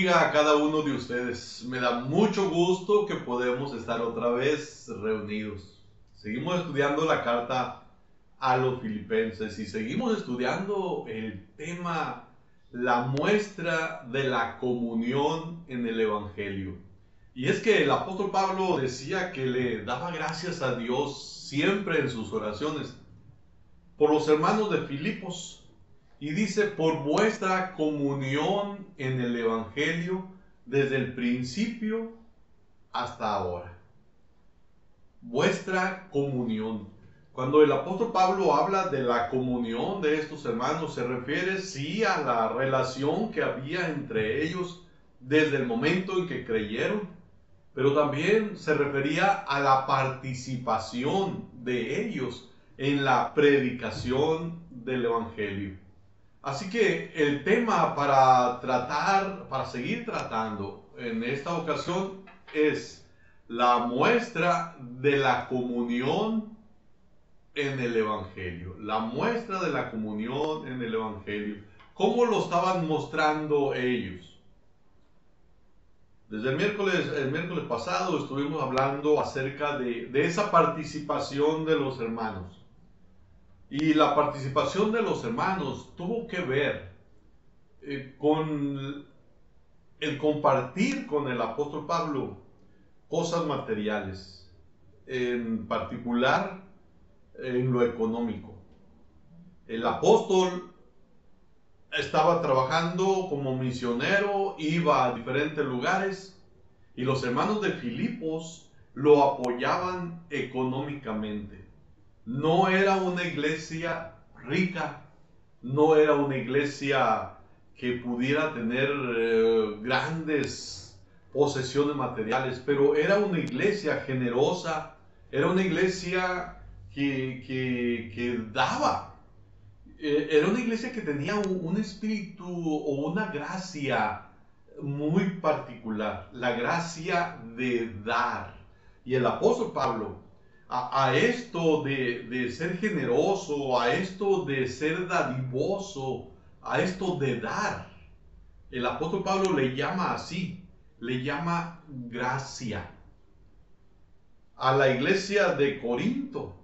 bendiga a cada uno de ustedes. Me da mucho gusto que podemos estar otra vez reunidos. Seguimos estudiando la carta a los filipenses y seguimos estudiando el tema, la muestra de la comunión en el Evangelio. Y es que el apóstol Pablo decía que le daba gracias a Dios siempre en sus oraciones por los hermanos de Filipos. Y dice, por vuestra comunión en el Evangelio desde el principio hasta ahora. Vuestra comunión. Cuando el apóstol Pablo habla de la comunión de estos hermanos, se refiere sí a la relación que había entre ellos desde el momento en que creyeron, pero también se refería a la participación de ellos en la predicación del Evangelio. Así que el tema para seguir tratando en esta ocasión es la muestra de la comunión en el Evangelio. La muestra de la comunión en el Evangelio. ¿Cómo lo estaban mostrando ellos? Desde el miércoles pasado estuvimos hablando acerca de esa participación de los hermanos. Y la participación de los hermanos tuvo que ver con el compartir con el apóstol Pablo cosas materiales, en particular en lo económico. El apóstol estaba trabajando como misionero, iba a diferentes lugares y los hermanos de Filipos lo apoyaban económicamente. No era una iglesia rica, no era una iglesia que pudiera tener grandes posesiones materiales, pero era una iglesia generosa, era una iglesia que daba. Era una iglesia que tenía un espíritu o una gracia muy particular, la gracia de dar. Y el apóstol Pablo, a esto de ser generoso, a esto de ser dadivoso, a esto de dar, el apóstol Pablo le llama así, le llama gracia. A la iglesia de Corinto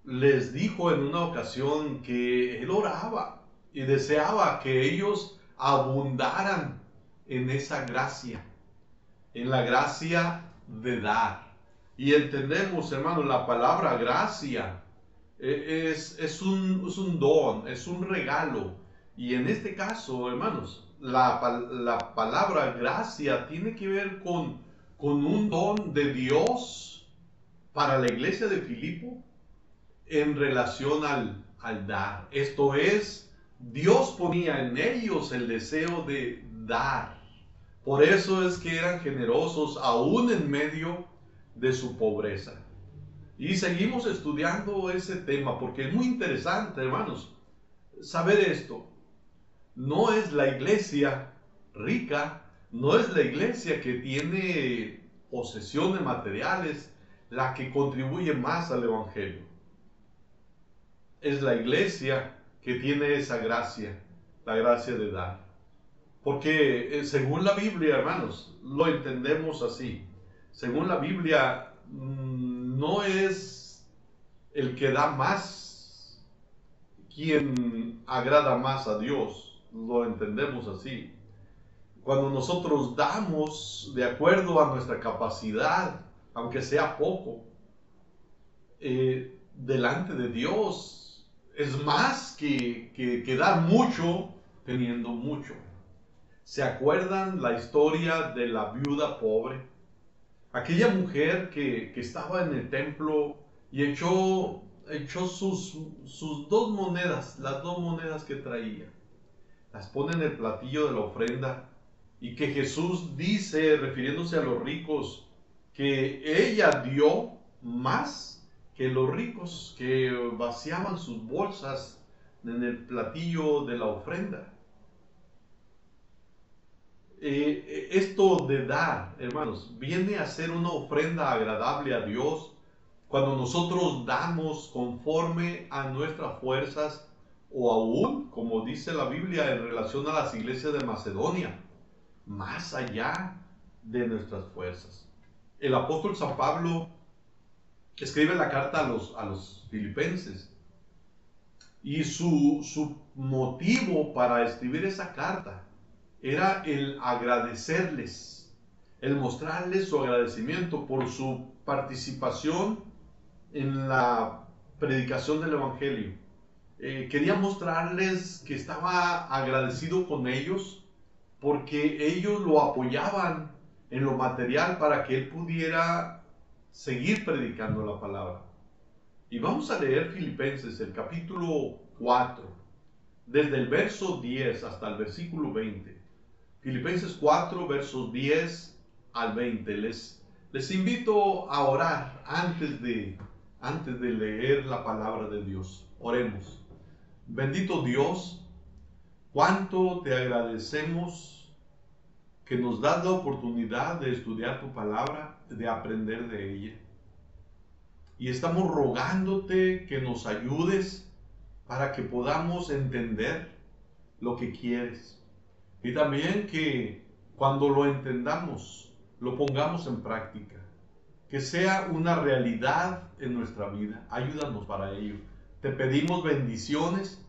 les dijo en una ocasión que él oraba y deseaba que ellos abundaran en esa gracia, en la gracia de dar. Y entendemos, hermanos, la palabra gracia es un don, es un regalo. Y en este caso, hermanos, la palabra gracia tiene que ver con un don de Dios para la iglesia de Filipo en relación al dar. Esto es, Dios ponía en ellos el deseo de dar. Por eso es que eran generosos aún en medio de su pobreza. Y seguimos estudiando ese tema porque es muy interesante, hermanos, saber esto. No es la iglesia rica, no es la iglesia que tiene posesiones materiales la que contribuye más al Evangelio. Es la iglesia que tiene esa gracia, la gracia de dar. Porque según la Biblia, hermanos, lo entendemos así. Según la Biblia, no es el que da más quien agrada más a Dios. Lo entendemos así. Cuando nosotros damos de acuerdo a nuestra capacidad, aunque sea poco, delante de Dios es más que dar mucho teniendo mucho. ¿Se acuerdan la historia de la viuda pobre? Aquella mujer que estaba en el templo y echó sus dos monedas, las dos monedas que traía. Las pone en el platillo de la ofrenda y que Jesús dice, refiriéndose a los ricos, que ella dio más que los ricos que vaciaban sus bolsas en el platillo de la ofrenda. Esto de dar, hermanos, viene a ser una ofrenda agradable a Dios cuando nosotros damos conforme a nuestras fuerzas o aún, como dice la Biblia en relación a las iglesias de Macedonia, más allá de nuestras fuerzas. El apóstol San Pablo escribe la carta a los filipenses, y su motivo para escribir esa carta era el agradecerles, el mostrarles su agradecimiento por su participación en la predicación del Evangelio. Quería mostrarles que estaba agradecido con ellos porque ellos lo apoyaban en lo material para que él pudiera seguir predicando la palabra. Y vamos a leer Filipenses, el capítulo 4, desde el verso 10 hasta el versículo 20. Filipenses 4, versos 10 al 20. Les invito a orar antes de leer la palabra de Dios. Oremos. Bendito Dios, cuánto te agradecemos que nos das la oportunidad de estudiar tu palabra, de aprender de ella. Y estamos rogándote que nos ayudes para que podamos entender lo que quieres. Y también que cuando lo entendamos, lo pongamos en práctica. Que sea una realidad en nuestra vida. Ayúdanos para ello. Te pedimos bendiciones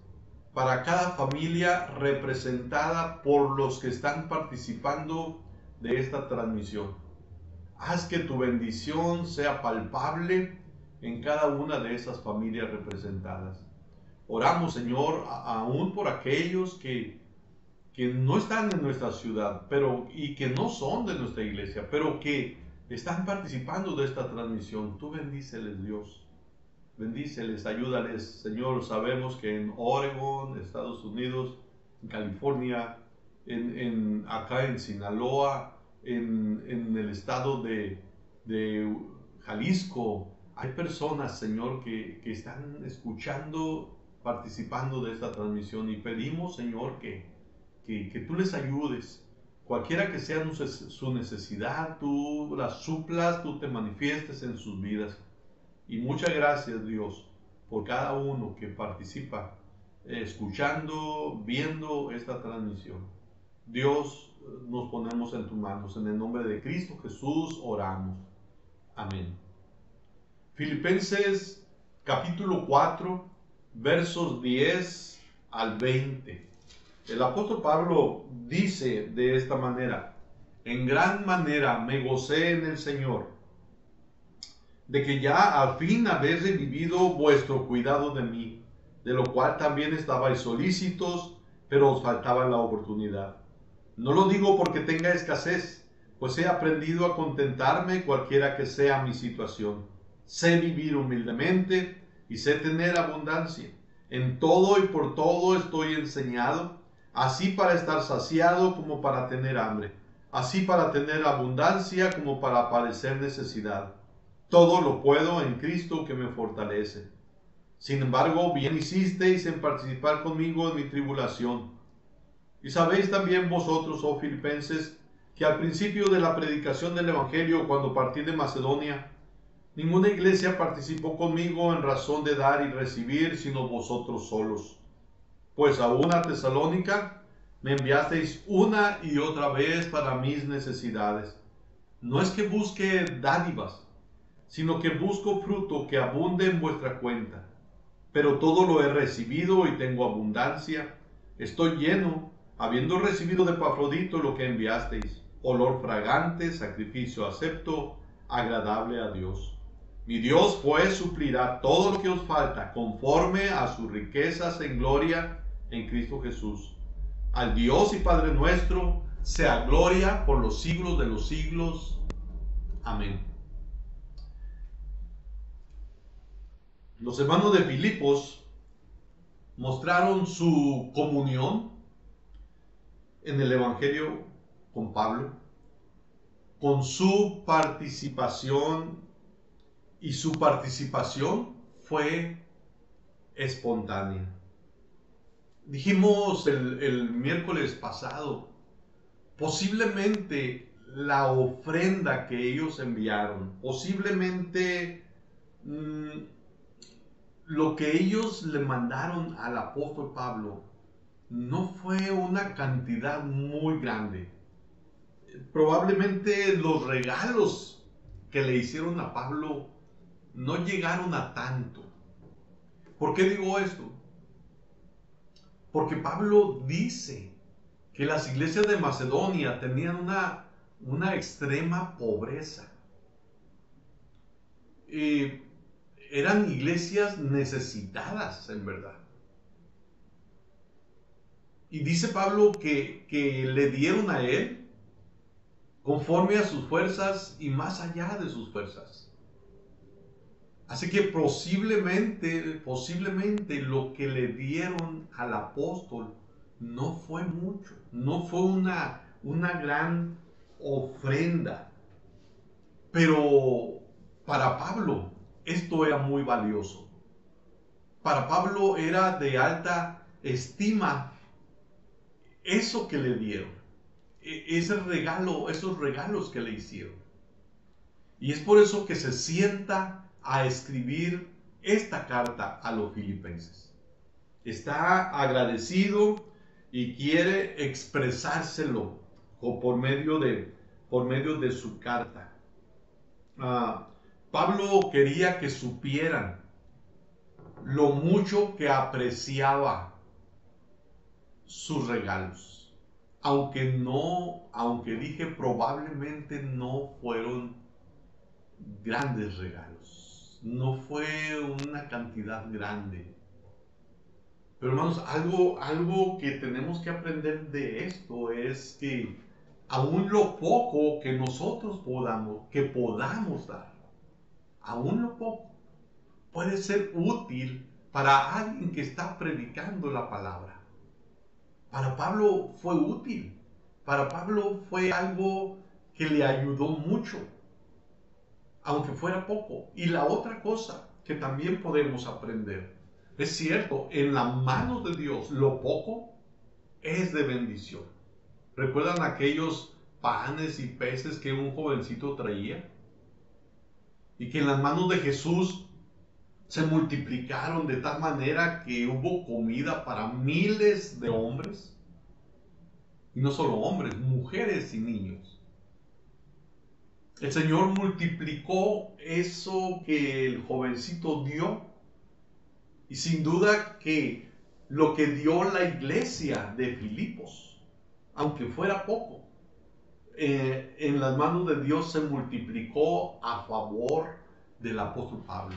para cada familia representada por los que están participando de esta transmisión. Haz que tu bendición sea palpable en cada una de esas familias representadas. Oramos, Señor, aún por aquellos que no están en nuestra ciudad, y que no son de nuestra iglesia, pero que están participando de esta transmisión. Tú bendíceles, Dios. Bendíceles, ayúdales, Señor. Sabemos que en Oregon, Estados Unidos, en California, acá en Sinaloa, en el estado de Jalisco, hay personas, Señor, que están escuchando, participando de esta transmisión, y pedimos, Señor, que tú les ayudes. Cualquiera que sea su necesidad, tú la suplas, tú te manifiestes en sus vidas. Y muchas gracias, Dios, por cada uno que participa, escuchando, viendo esta transmisión. Dios, nos ponemos en tus manos. En el nombre de Cristo Jesús oramos. Amén. Filipenses capítulo 4, versos 10 al 20. El apóstol Pablo dice de esta manera: en gran manera me gocé en el Señor, de que ya al fin habéis revivido vuestro cuidado de mí, de lo cual también estabais solícitos, pero os faltaba la oportunidad. No lo digo porque tenga escasez, pues he aprendido a contentarme cualquiera que sea mi situación. Sé vivir humildemente y sé tener abundancia. En todo y por todo estoy enseñado, así para estar saciado como para tener hambre, así para tener abundancia como para padecer necesidad. Todo lo puedo en Cristo que me fortalece. Sin embargo, bien hicisteis en participar conmigo en mi tribulación. Y sabéis también vosotros, oh filipenses, que al principio de la predicación del Evangelio, cuando partí de Macedonia, ninguna iglesia participó conmigo en razón de dar y recibir, sino vosotros solos. Pues aún a Tesalónica me enviasteis una y otra vez para mis necesidades. No es que busque dádivas, sino que busco fruto que abunde en vuestra cuenta. Pero todo lo he recibido y tengo abundancia. Estoy lleno, habiendo recibido de Epafrodito lo que enviasteis, olor fragante, sacrificio acepto, agradable a Dios. Mi Dios pues suplirá todo lo que os falta, conforme a sus riquezas en gloria en Cristo Jesús. Al Dios y Padre nuestro sea gloria por los siglos de los siglos. Amén. Los hermanos de Filipos mostraron su comunión en el Evangelio con Pablo, con su participación, y su participación fue espontánea. Dijimos el miércoles pasado, posiblemente la ofrenda que ellos enviaron, posiblemente lo que ellos le mandaron al apóstol Pablo, no fue una cantidad muy grande. probablemente los regalos que le hicieron a Pablo no llegaron a tanto. ¿Por qué digo esto? Porque Pablo dice que las iglesias de Macedonia tenían una extrema pobreza. Eran iglesias necesitadas, en verdad. Y dice Pablo que le dieron a él conforme a sus fuerzas y más allá de sus fuerzas. Así que posiblemente lo que le dieron al apóstol no fue mucho, no fue una gran ofrenda. Pero para Pablo esto era muy valioso. Para Pablo era de alta estima eso que le dieron, esos regalos que le hicieron. Y es por eso que se sienta a escribir esta carta a los filipenses. Está agradecido y quiere expresárselo por medio de su carta. Pablo quería que supieran lo mucho que apreciaba sus regalos. Aunque dije probablemente no fueron grandes regalos. No fue una cantidad grande. Pero hermanos, algo que tenemos que aprender de esto es que aún lo poco que nosotros podamos dar, aún lo poco, puede ser útil para alguien que está predicando la palabra. Para Pablo fue útil. Para Pablo fue algo que le ayudó mucho, aunque fuera poco. Y la otra cosa que también podemos aprender, es cierto, en las manos de Dios lo poco es de bendición. ¿Recuerdan aquellos panes y peces que un jovencito traía? Y que en las manos de Jesús se multiplicaron de tal manera que hubo comida para miles de hombres. Y no solo hombres, mujeres y niños. El Señor multiplicó eso que el jovencito dio. Y sin duda que lo que dio la iglesia de Filipos, aunque fuera poco, en las manos de Dios se multiplicó a favor del apóstol Pablo.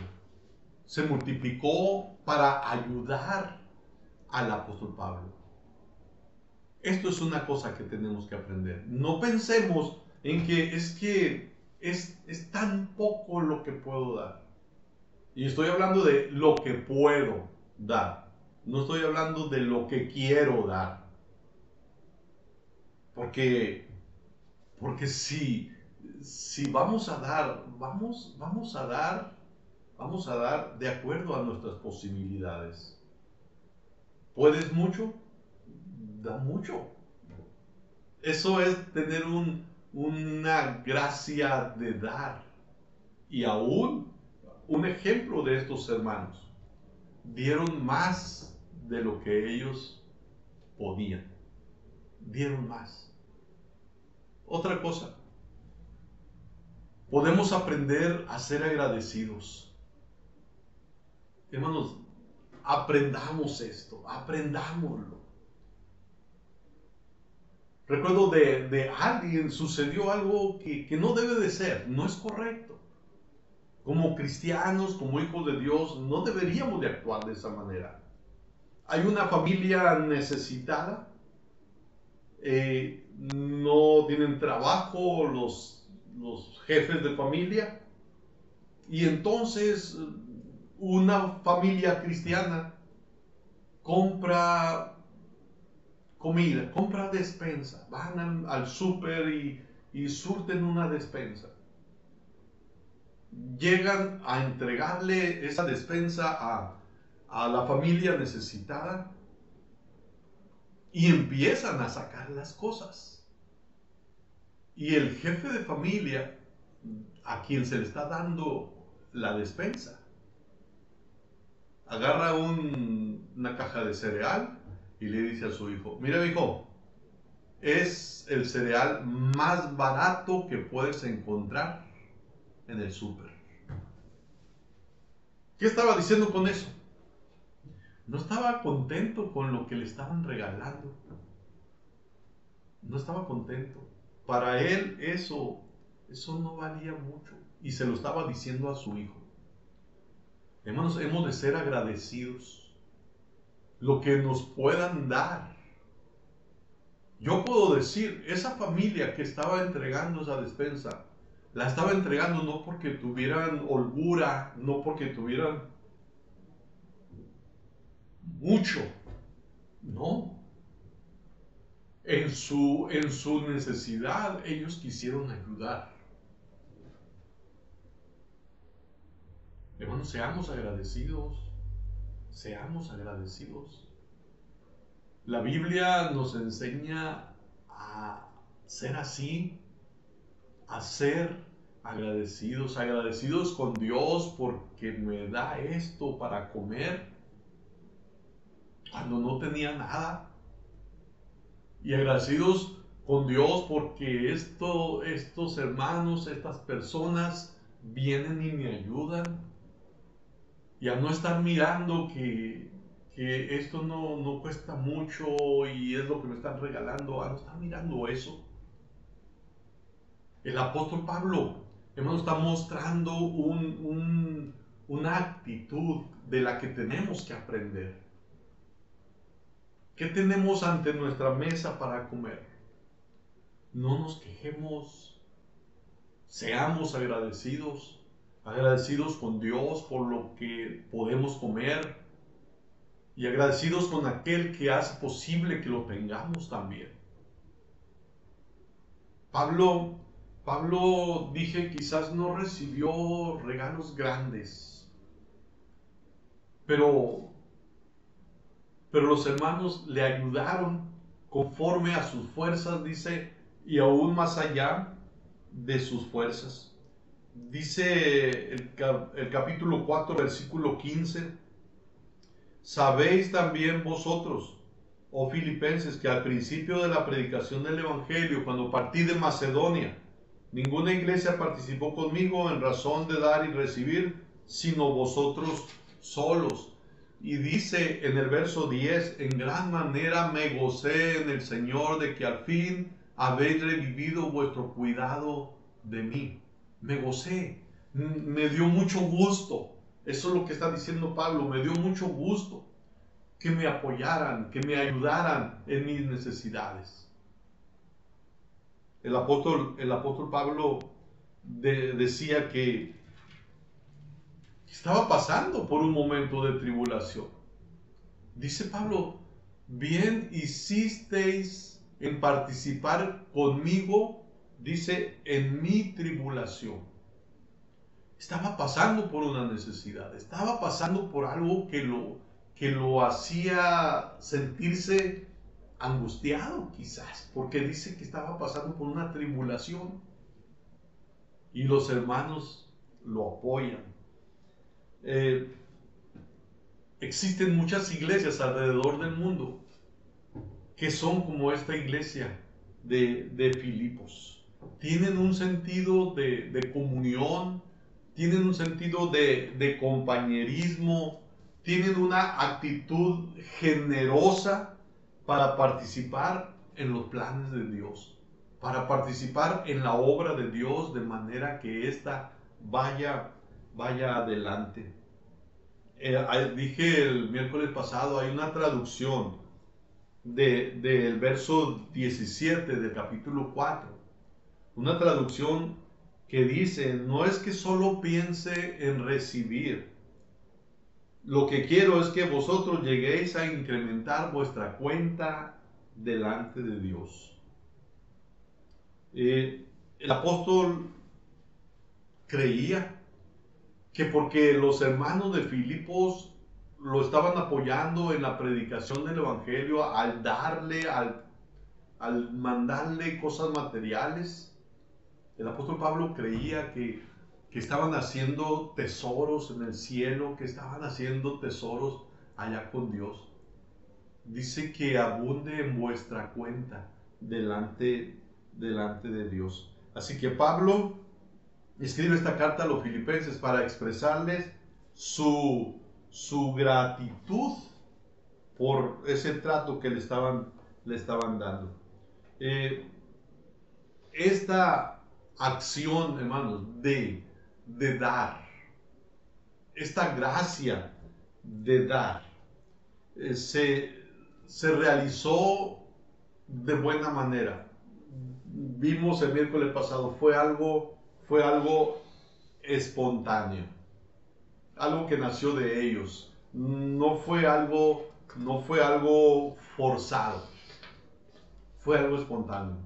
Se multiplicó para ayudar al apóstol Pablo. Esto es una cosa que tenemos que aprender. No pensemos en que es tan poco lo que puedo dar. Y estoy hablando de lo que puedo dar. No estoy hablando de lo que quiero dar. Porque si vamos a dar, vamos a dar de acuerdo a nuestras posibilidades. ¿Puedes mucho? Da mucho. Eso es tener una gracia de dar. Y aún un ejemplo de estos hermanos. Dieron más de lo que ellos podían. Dieron más. Otra cosa. Podemos aprender a ser agradecidos. Hermanos, aprendamos esto. Aprendámoslo. Recuerdo de alguien, sucedió algo que no debe de ser, no es correcto. Como cristianos, como hijos de Dios, no deberíamos de actuar de esa manera. Hay una familia necesitada, no tienen trabajo los jefes de familia, y entonces una familia cristiana compra comida, compra despensa, van al súper y surten una despensa. Llegan a entregarle esa despensa a la familia necesitada y empiezan a sacar las cosas. Y el jefe de familia, a quien se le está dando la despensa, agarra una caja de cereal y le dice a su hijo: mira, hijo, es el cereal más barato que puedes encontrar en el súper. ¿Qué estaba diciendo con eso? No estaba contento con lo que le estaban regalando. No estaba contento. Para él eso no valía mucho. Y se lo estaba diciendo a su hijo. Hermanos, hemos de ser agradecidos. Lo que nos puedan dar. Yo puedo decir, esa familia que estaba entregando esa despensa, la estaba entregando no porque tuvieran holgura, no porque tuvieran mucho. No. En su necesidad, ellos quisieron ayudar. Hermanos, seamos agradecidos. Seamos agradecidos. La Biblia nos enseña a ser así, a ser agradecidos, agradecidos con Dios porque me da esto para comer cuando no tenía nada. Y agradecidos con Dios porque estos hermanos, estas personas vienen y me ayudan. Y a no estar mirando que esto no cuesta mucho y es lo que me están regalando, a no estar mirando eso. El apóstol Pablo, hermano, está mostrando una actitud de la que tenemos que aprender. ¿Qué tenemos ante nuestra mesa para comer? No nos quejemos, seamos agradecidos, agradecidos con Dios por lo que podemos comer y agradecidos con aquel que hace posible que lo tengamos también. Pablo dije, quizás no recibió regalos grandes, pero los hermanos le ayudaron conforme a sus fuerzas, dice, y aún más allá de sus fuerzas. Dice el capítulo 4, versículo 15, sabéis también vosotros, oh filipenses, que al principio de la predicación del Evangelio, cuando partí de Macedonia, ninguna iglesia participó conmigo en razón de dar y recibir, sino vosotros solos. Y dice en el verso 10, en gran manera me gocé en el Señor de que al fin habéis revivido vuestro cuidado de mí. Me gocé, me dio mucho gusto. Eso es lo que está diciendo Pablo, me dio mucho gusto que me apoyaran, que me ayudaran en mis necesidades. El apóstol Pablo decía que estaba pasando por un momento de tribulación. Dice Pablo, bien hicisteis en participar conmigo, dice, en mi tribulación. Estaba pasando por una necesidad, estaba pasando por algo que lo hacía sentirse angustiado quizás, porque dice que estaba pasando por una tribulación y los hermanos lo apoyan. Existen muchas iglesias alrededor del mundo que son como esta iglesia de Filipos. Tienen un sentido de comunión, tienen un sentido de compañerismo, tienen una actitud generosa para participar en los planes de Dios, para participar en la obra de Dios de manera que ésta vaya adelante. Dije el miércoles pasado, hay una traducción del verso 17 del capítulo 4, una traducción que dice, no es que solo piense en recibir, lo que quiero es que vosotros lleguéis a incrementar vuestra cuenta delante de Dios. El apóstol creía que porque los hermanos de Filipos lo estaban apoyando en la predicación del Evangelio, al mandarle cosas materiales, el apóstol Pablo creía que estaban haciendo tesoros en el cielo, que estaban haciendo tesoros allá con Dios. Dice que abunde en vuestra cuenta. delante de Dios. Así que Pablo escribe esta carta a los filipenses para expresarles su gratitud por ese trato que le estaban dando. Esta acción, hermanos, de dar, esta gracia de dar, se realizó de buena manera. Vimos el miércoles pasado, fue algo espontáneo, algo que nació de ellos, no fue algo forzado, fue algo espontáneo.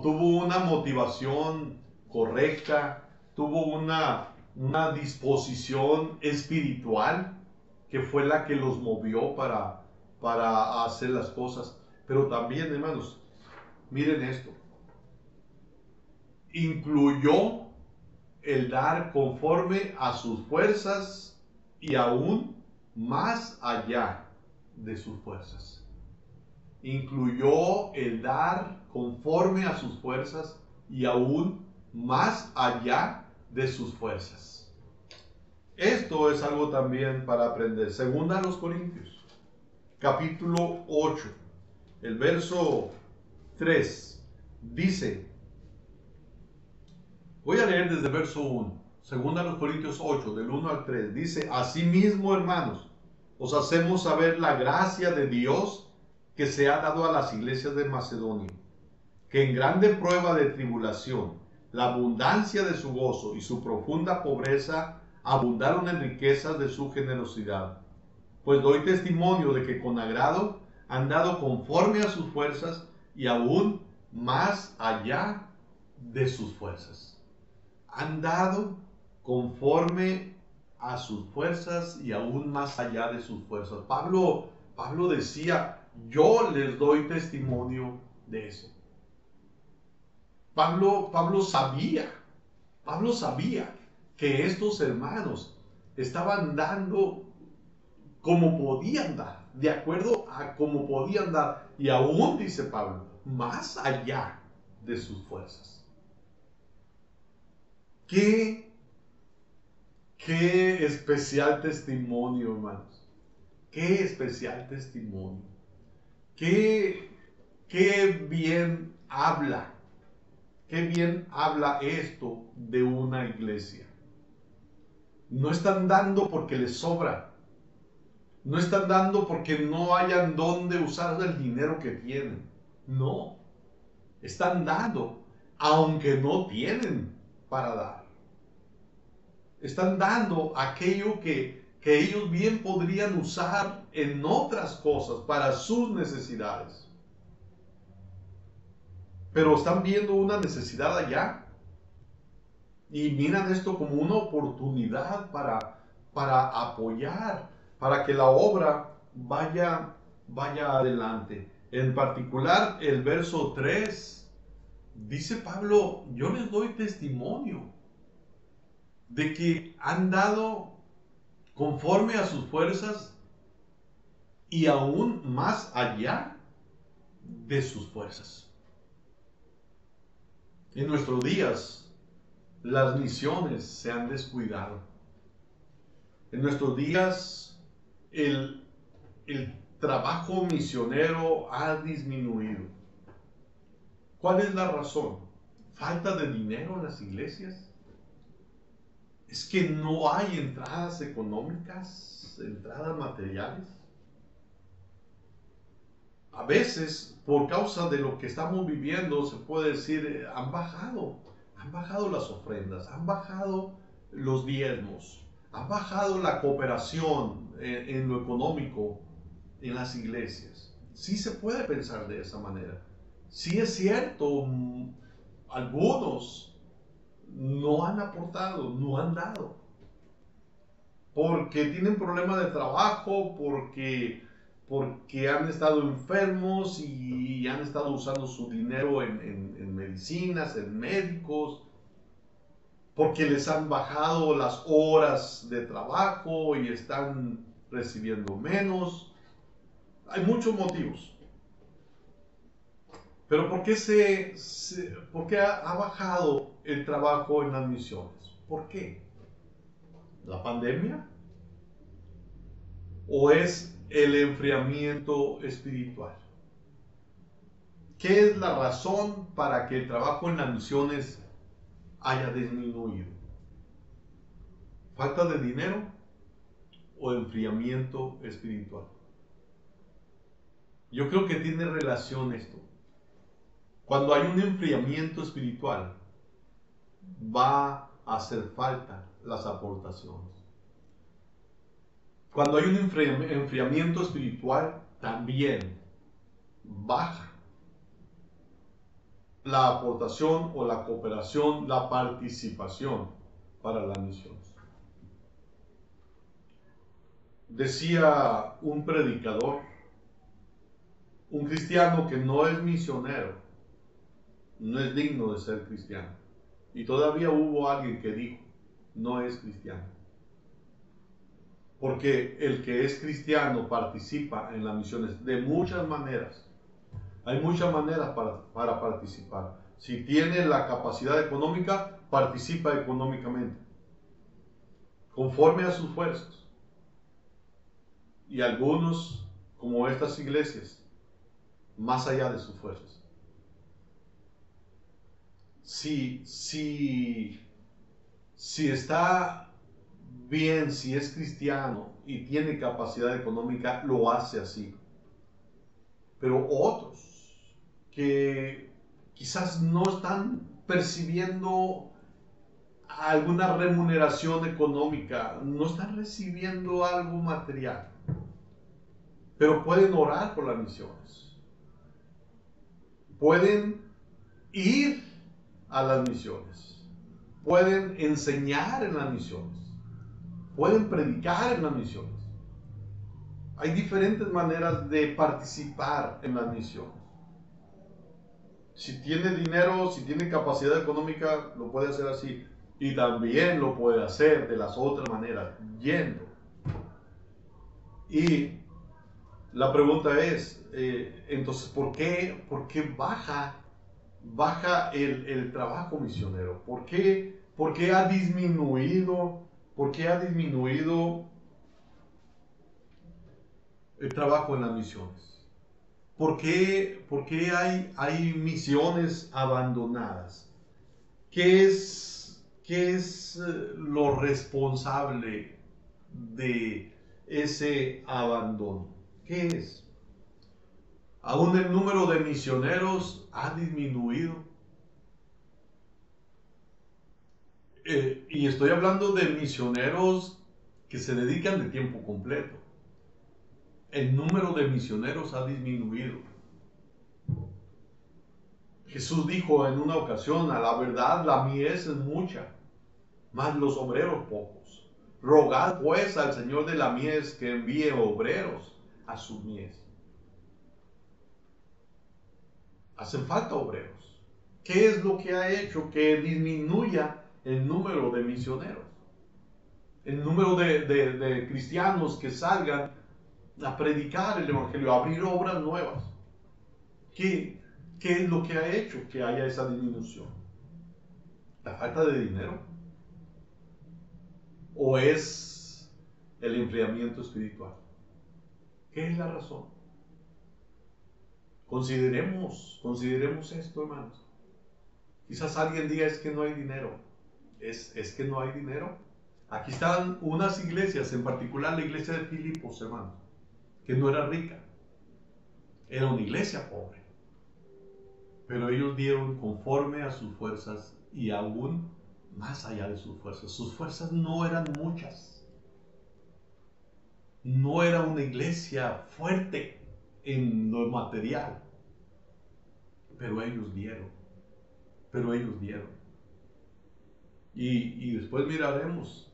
Tuvo una motivación correcta, tuvo una disposición espiritual que fue la que los movió para hacer las cosas. Pero también, hermanos, miren esto, incluyó el dar conforme a sus fuerzas y aún más allá de sus fuerzas. Incluyó el dar conforme a sus fuerzas y aún más allá de sus fuerzas. Esto es algo también para aprender. Segunda a los Corintios, capítulo 8, el verso 3, dice, voy a leer desde el verso 1, segunda a los Corintios 8, del 1 al 3, dice, asimismo, hermanos, os hacemos saber la gracia de Dios que se ha dado a las iglesias de Macedonia, que en grande prueba de tribulación, la abundancia de su gozo y su profunda pobreza abundaron en riquezas de su generosidad. Pues doy testimonio de que con agrado han dado conforme a sus fuerzas y aún más allá de sus fuerzas. Han dado conforme a sus fuerzas y aún más allá de sus fuerzas. Pablo decía, yo les doy testimonio de eso. Pablo sabía que estos hermanos estaban dando como podían dar, de acuerdo a como podían dar, y aún, dice Pablo, más allá de sus fuerzas. Qué especial testimonio, hermanos. Qué especial testimonio. Qué bien habla. Qué bien habla esto de una iglesia. No están dando porque les sobra. No están dando porque no hayan dónde usar el dinero que tienen. No. Están dando aunque no tienen para dar. Están dando aquello que ellos bien podrían usar en otras cosas para sus necesidades. Pero están viendo una necesidad allá y miran esto como una oportunidad para apoyar, para que la obra vaya adelante. En particular, el verso 3, dice Pablo, yo les doy testimonio de que han dado conforme a sus fuerzas y aún más allá de sus fuerzas. En nuestros días, las misiones se han descuidado. En nuestros días, el trabajo misionero ha disminuido. ¿Cuál es la razón? ¿Falta de dinero en las iglesias? ¿Es que no hay entradas económicas, entradas materiales? A veces, por causa de lo que estamos viviendo, se puede decir, han bajado las ofrendas, han bajado los diezmos, ha bajado la cooperación en lo económico en las iglesias. Sí se puede pensar de esa manera. Sí es cierto, algunos no han aportado, no han dado, porque tienen problemas de trabajo, porque han estado enfermos y han estado usando su dinero en medicinas, en médicos, porque les han bajado las horas de trabajo y están recibiendo menos. Hay muchos motivos. Pero ¿por qué ha bajado el trabajo en las misiones? ¿Por qué? ¿La pandemia? ¿O es el enfriamiento espiritual? ¿Qué es la razón para que el trabajo en las misiones haya disminuido? ¿Falta de dinero o enfriamiento espiritual? Yo creo que tiene relación esto. Cuando hay un enfriamiento espiritual, va a hacer falta las aportaciones. Cuando hay un enfriamiento espiritual, también baja la aportación o la cooperación, la participación para las misiones. Decía un predicador, un cristiano que no es misionero, no es digno de ser cristiano. Y todavía hubo alguien que dijo, no es cristiano. Porque el que es cristiano participa en las misiones de muchas maneras. Hay muchas maneras para participar. Si tiene la capacidad económica, participa económicamente, conforme a sus fuerzas. Y algunos, como estas iglesias, más allá de sus fuerzas. Si está bien, si es cristiano y tiene capacidad económica, lo hace así. Pero otros que quizás no están percibiendo alguna remuneración económica, no están recibiendo algo material, pero pueden orar por las misiones, pueden ir a las misiones, pueden enseñar en las misiones, pueden predicar en las misiones. Hay diferentes maneras de participar en las misiones. Si tiene dinero, si tiene capacidad económica, lo puede hacer así. Y también lo puede hacer de las otras maneras, yendo. Y la pregunta es, entonces, ¿por qué baja el trabajo misionero? ¿Por qué ha disminuido? ¿Por qué ha disminuido el trabajo en las misiones? ¿Por qué hay misiones abandonadas? ¿Qué es lo responsable de ese abandono? ¿Qué es? Aún el número de misioneros ha disminuido. Y estoy hablando de misioneros que se dedican de tiempo completo. El número de misioneros ha disminuido. Jesús dijo en una ocasión, a la verdad la mies es mucha, mas los obreros pocos. Rogad pues al Señor de la mies que envíe obreros a su mies. Hacen falta obreros. ¿Qué es lo que ha hecho que disminuya el número de misioneros? El número de cristianos que salgan a predicar el Evangelio, a abrir obras nuevas. ¿Qué es lo que ha hecho que haya esa disminución? ¿La falta de dinero? ¿O es el enfriamiento espiritual? ¿Qué es la razón? Consideremos esto, hermanos. Quizás alguien diga, es que no hay dinero. ¿Es que no hay dinero? Aquí están unas iglesias, en particular la iglesia de Filipos, hermanos, que no era rica. Era una iglesia pobre. Pero ellos dieron conforme a sus fuerzas y aún más allá de sus fuerzas. Sus fuerzas no eran muchas. No era una iglesia fuerte en lo material. Pero ellos dieron. Y después miraremos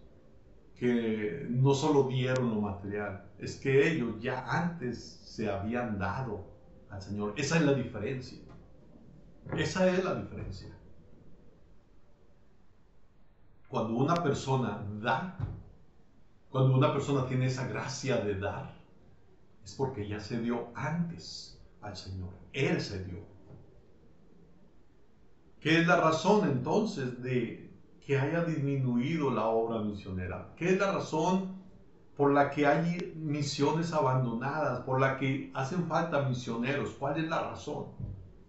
que no solo dieron lo material, es que ellos ya antes se habían dado al Señor. Esa es la diferencia. Esa es la diferencia. Cuando una persona da, cuando una persona tiene esa gracia de dar, es porque ya se dio antes al Señor. Él se dio. ¿Qué es la razón entonces de que haya disminuido la obra misionera? ¿Qué es la razón por la que hay misiones abandonadas, por la que hacen falta misioneros? ¿Cuál es la razón?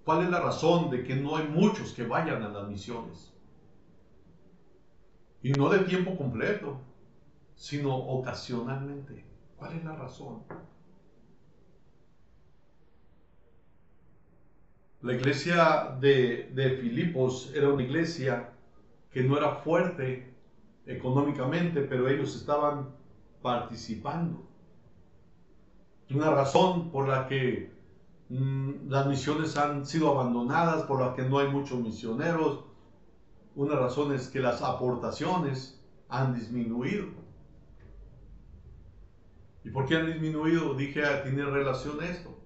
¿Cuál es la razón de que no hay muchos que vayan a las misiones? Y no de tiempo completo, sino ocasionalmente. ¿Cuál es la razón? La iglesia de Filipos era una iglesia que no era fuerte económicamente, pero ellos estaban participando. Una razón por la que las misiones han sido abandonadas, por la que no hay muchos misioneros, una razón es que las aportaciones han disminuido. ¿Y por qué han disminuido? Dije, tiene relación esto.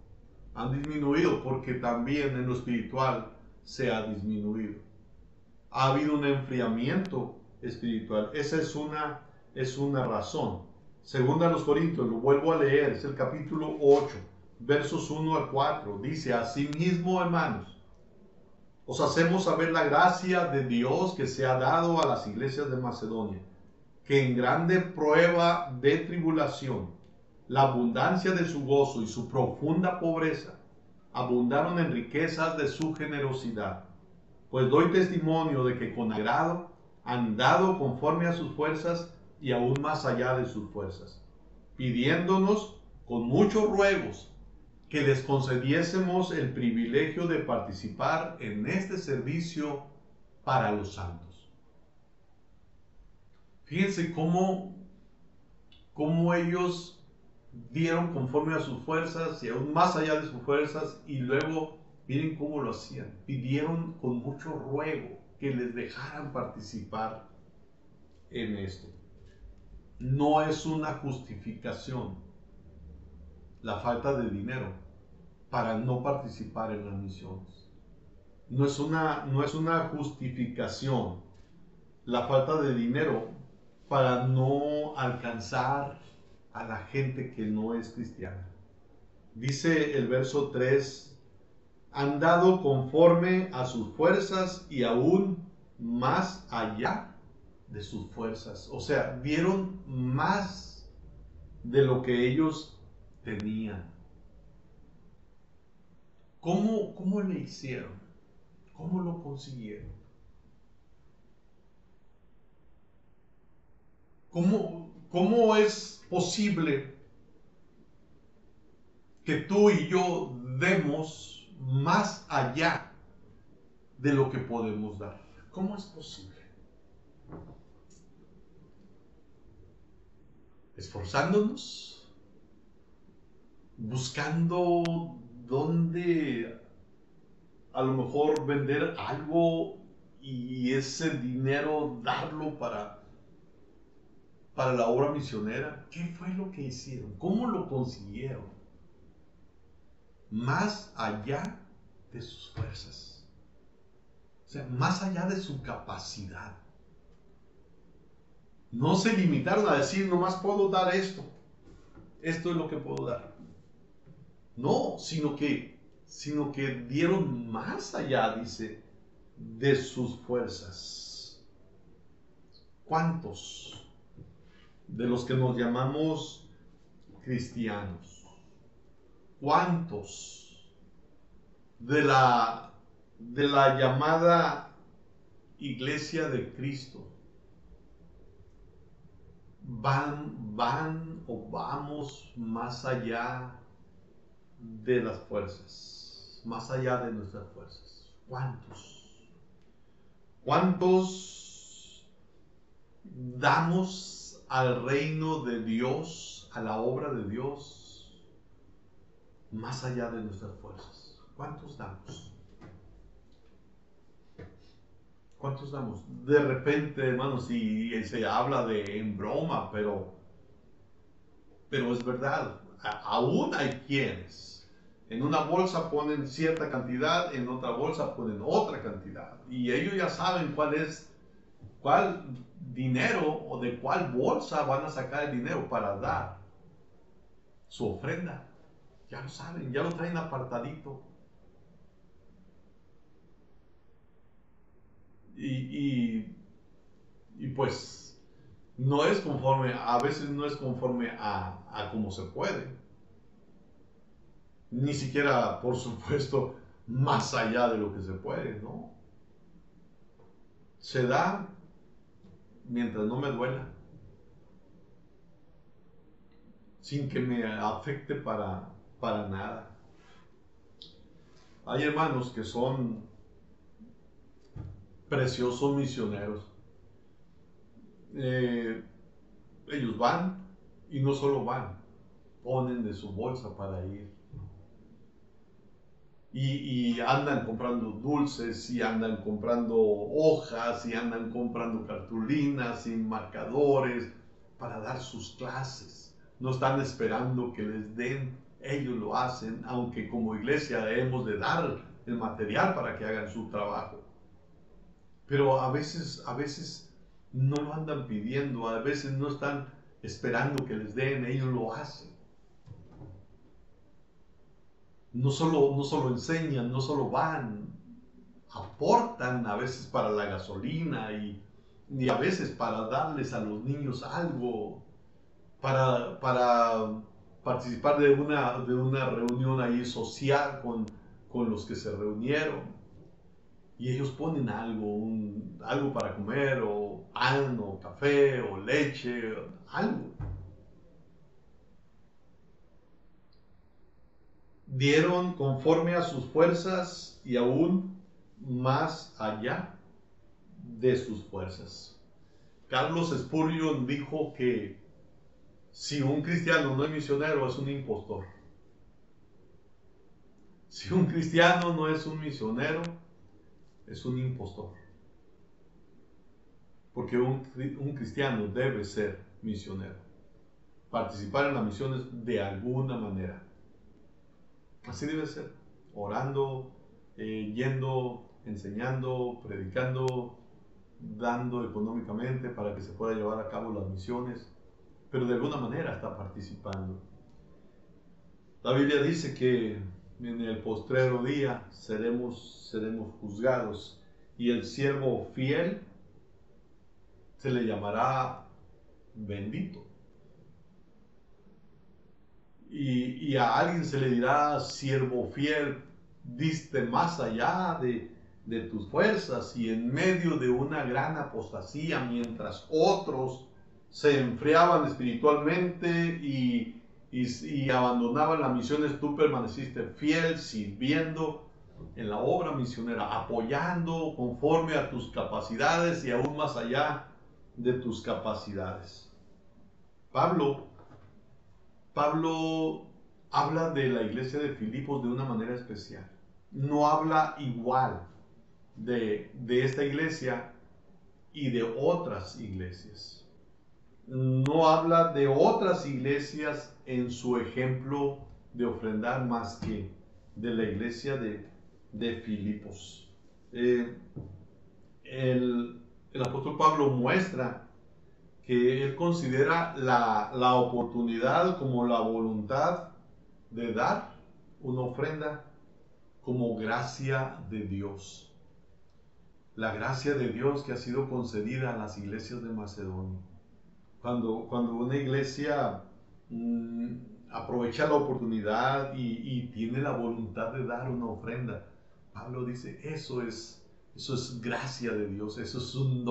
Han disminuido porque también en lo espiritual se ha disminuido. Ha habido un enfriamiento espiritual. Esa es una razón. Segunda a los Corintios, lo vuelvo a leer, es el capítulo 8, versos 1 al 4. Dice, asimismo, hermanos, os hacemos saber la gracia de Dios que se ha dado a las iglesias de Macedonia, que en grande prueba de tribulación, la abundancia de su gozo y su profunda pobreza abundaron en riquezas de su generosidad. Pues doy testimonio de que con agrado han dado conforme a sus fuerzas y aún más allá de sus fuerzas, pidiéndonos con muchos ruegos que les concediésemos el privilegio de participar en este servicio para los santos. Fíjense cómo ellos dieron conforme a sus fuerzas y aún más allá de sus fuerzas, y luego miren cómo lo hacían. Pidieron con mucho ruego que les dejaran participar en esto. No es una justificación la falta de dinero para no participar en las misiones. No es una justificación la falta de dinero para no alcanzar a la gente que no es cristiana. Dice el verso 3, han dado conforme a sus fuerzas y aún más allá de sus fuerzas. O sea, dieron más de lo que ellos tenían. ¿Cómo le hicieron? ¿Cómo lo consiguieron? ¿Cómo es posible que tú y yo demos más allá de lo que podemos dar? ¿Cómo es posible? Esforzándonos, buscando dónde a lo mejor vender algo y ese dinero darlo para la obra misionera. ¿Qué fue lo que hicieron? ¿Cómo lo consiguieron? Más allá de sus fuerzas. O sea, más allá de su capacidad. No se limitaron a decir, nomás puedo dar esto. Esto es lo que puedo dar. No, sino que dieron más allá, dice, de sus fuerzas. ¿Cuántos de los que nos llamamos cristianos? ¿Cuántos de la llamada Iglesia de Cristo van o vamos más allá de las fuerzas, más allá de nuestras fuerzas? ¿Cuántos damos al reino de Dios, a la obra de Dios, más allá de nuestras fuerzas? ¿Cuántos damos? ¿Cuántos damos? De repente, hermanos, y se habla de en broma, pero es verdad. Aún hay quienes en una bolsa ponen cierta cantidad, en otra bolsa ponen otra cantidad. Y ellos ya saben cuál dinero o de cuál bolsa van a sacar el dinero para dar su ofrenda. Ya lo saben, ya lo traen apartadito. Y, y pues no es conforme, a veces no es conforme a cómo se puede. Ni siquiera, por supuesto, más allá de lo que se puede, ¿no? Se da mientras no me duela, sin que me afecte para nada. Hay hermanos que son preciosos misioneros. Ellos van y no solo van, ponen de su bolsa para ir. Y andan comprando dulces, y andan comprando hojas, y andan comprando cartulinas y marcadores para dar sus clases. No están esperando que les den, ellos lo hacen, aunque como iglesia debemos de dar el material para que hagan su trabajo. Pero a veces no lo andan pidiendo, a veces no están esperando que les den, ellos lo hacen. No solo enseñan, no solo van, aportan a veces para la gasolina y a veces para darles a los niños algo, para participar de una reunión ahí social con los que se reunieron. Y ellos ponen algo para comer, o pan, o café, o leche, algo. Dieron conforme a sus fuerzas y aún más allá de sus fuerzas. Carlos Spurgeon dijo que si un cristiano no es misionero, es un impostor. Si un cristiano no es un misionero, es un impostor. Porque un cristiano debe ser misionero. Participar en las misiones de alguna manera. Así debe ser. Orando, yendo, enseñando, predicando, dando económicamente para que se pueda llevar a cabo las misiones. Pero de alguna manera está participando. La Biblia dice que en el postrero día seremos juzgados, y el siervo fiel se le llamará bendito. Y a alguien se le dirá: siervo fiel, diste más allá de tus fuerzas, y en medio de una gran apostasía, mientras otros se enfriaban espiritualmente y abandonaban las misiones, tú permaneciste fiel, sirviendo en la obra misionera, apoyando conforme a tus capacidades y aún más allá de tus capacidades. Pablo habla de la iglesia de Filipos de una manera especial. No habla igual de esta iglesia y de otras iglesias. No habla de otras iglesias en su ejemplo de ofrendar más que de la iglesia de Filipos. El apóstol Pablo muestra que él considera la oportunidad como la voluntad de dar una ofrenda como gracia de Dios. La gracia de Dios que ha sido concedida a las iglesias de Macedonia. Cuando una iglesia aprovecha la oportunidad y tiene la voluntad de dar una ofrenda, Pablo dice, eso es gracia de Dios, eso es un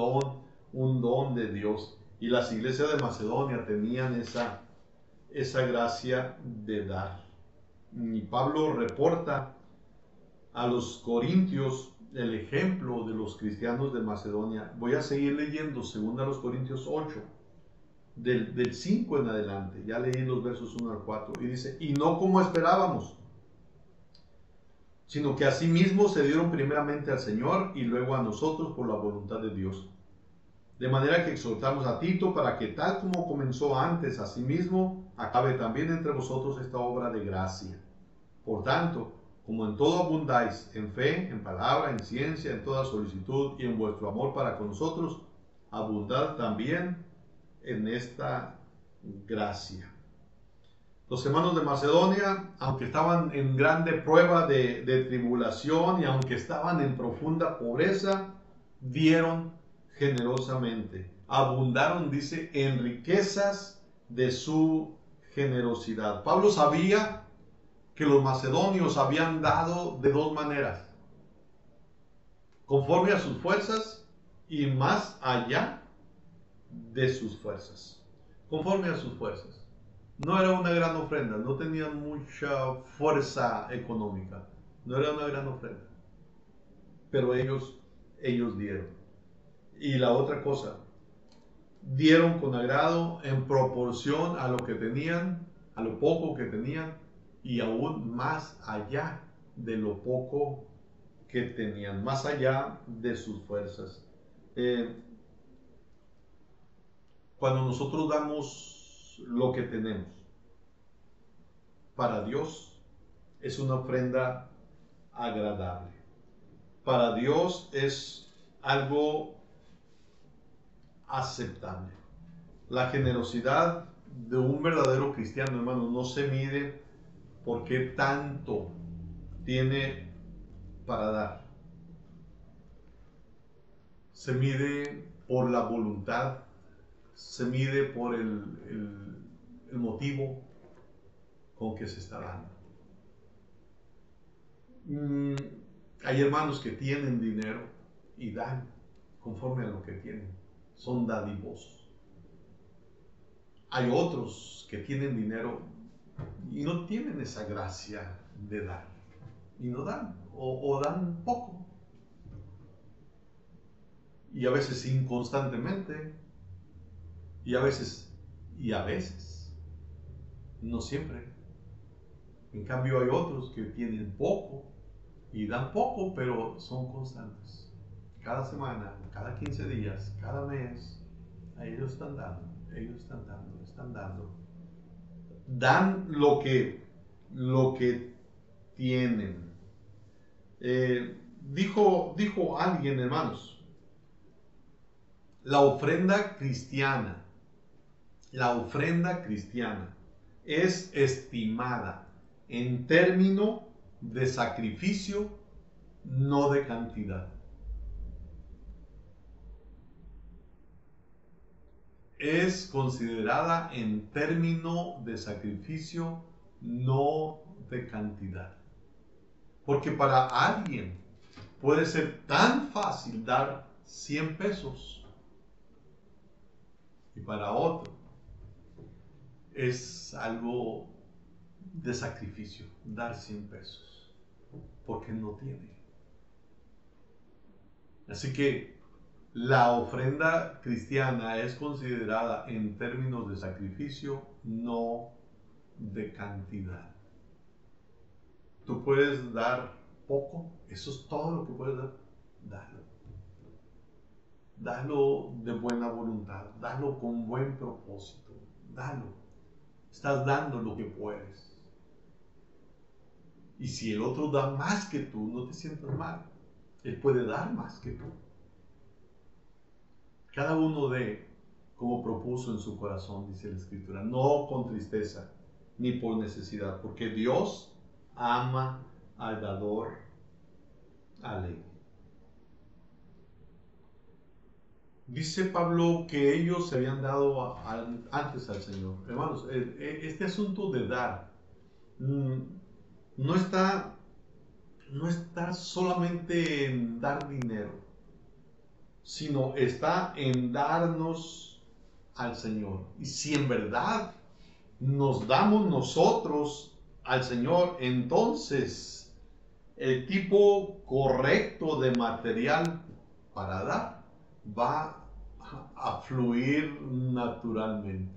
don de Dios. Y las iglesias de Macedonia tenían esa gracia de dar. Y Pablo reporta a los corintios el ejemplo de los cristianos de Macedonia. Voy a seguir leyendo 2 Corintios 8, del 5 en adelante. Ya leí los versos 1 al 4. Y dice, y no como esperábamos, sino que asimismo se dieron primeramente al Señor y luego a nosotros por la voluntad de Dios. De manera que exhortamos a Tito para que tal como comenzó antes, asimismo acabe también entre vosotros esta obra de gracia. Por tanto, como en todo abundáis, en fe, en palabra, en ciencia, en toda solicitud y en vuestro amor para con nosotros, abundad también en esta gracia. Los hermanos de Macedonia, aunque estaban en grande prueba de tribulación y aunque estaban en profunda pobreza, dieron generosamente, abundaron, dice, en riquezas de su generosidad. Pablo sabía que los macedonios habían dado de dos maneras, conforme a sus fuerzas y más allá de sus fuerzas, conforme a sus fuerzas. No era una gran ofrenda, no tenían mucha fuerza económica, no era una gran ofrenda, pero ellos dieron. Y la otra cosa, dieron con agrado en proporción a lo que tenían, a lo poco que tenían, y aún más allá de lo poco que tenían, más allá de sus fuerzas. Cuando nosotros damos lo que tenemos, para Dios es una ofrenda agradable. Para Dios es algo aceptable. La generosidad de un verdadero cristiano, hermano, no se mide por qué tanto tiene para dar. Se mide por la voluntad, se mide por el motivo con que se está dando. Hay hermanos que tienen dinero y dan conforme a lo que tienen. Son dadivosos. Hay otros que tienen dinero y no tienen esa gracia de dar. Y no dan, o dan poco. Y a veces inconstantemente, y a veces, no siempre. En cambio hay otros que tienen poco y dan poco, pero son constantes. Cada semana, cada 15 días, cada mes, ellos están dando, están dando. Dan lo que tienen. Dijo alguien, hermanos, la ofrenda cristiana es estimada en términos de sacrificio, no de cantidad. Es considerada en términos de sacrificio, no de cantidad. Porque para alguien puede ser tan fácil dar 100 pesos y para otro es algo de sacrificio dar 100 pesos porque no tiene. Así que la ofrenda cristiana es considerada en términos de sacrificio, no de cantidad. Tú puedes dar poco, eso es todo lo que puedes dar, dalo. Dalo de buena voluntad, dalo con buen propósito, dalo. Estás dando lo que puedes. Y si el otro da más que tú, no te sientas mal. Él puede dar más que tú. Cada uno dé como propuso en su corazón, dice la Escritura, no con tristeza ni por necesidad, porque Dios ama al dador alegre. Dice Pablo que ellos se habían dado antes al Señor. Hermanos, este asunto de dar no está solamente en dar dinero, sino está en darnos al Señor. Y si en verdad nos damos nosotros al Señor, entonces el tipo correcto de material para dar va a fluir naturalmente.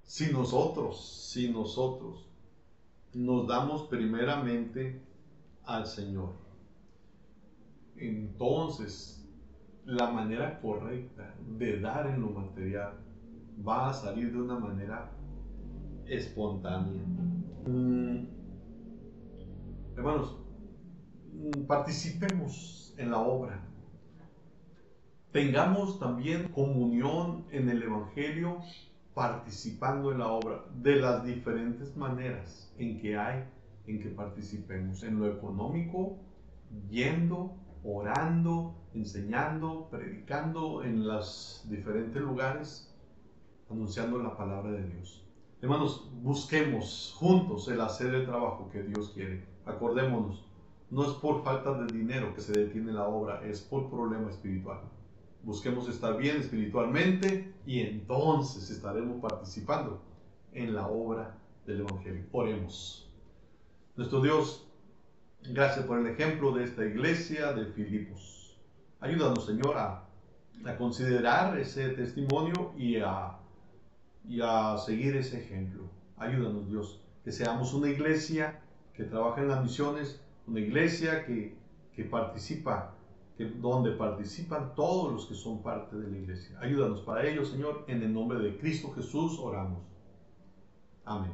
Si nosotros nos damos primeramente al Señor, entonces la manera correcta de dar en lo material va a salir de una manera espontánea. Hermanos, participemos en la obra. Tengamos también comunión en el Evangelio, participando en la obra de las diferentes maneras en que participemos. En lo económico, yendo orando, enseñando, predicando en los diferentes lugares, anunciando la palabra de Dios. Hermanos, busquemos juntos el hacer el trabajo que Dios quiere. Acordémonos, no es por falta de dinero que se detiene la obra, es por problema espiritual. Busquemos estar bien espiritualmente y entonces estaremos participando en la obra del Evangelio. Oremos. Nuestro Dios, gracias por el ejemplo de esta iglesia de Filipos. Ayúdanos, Señor, a considerar ese testimonio y a seguir ese ejemplo. Ayúdanos, Dios, que seamos una iglesia que trabaja en las misiones, una iglesia que participa, donde participan todos los que son parte de la iglesia. Ayúdanos para ello, Señor, en el nombre de Cristo Jesús oramos. Amén.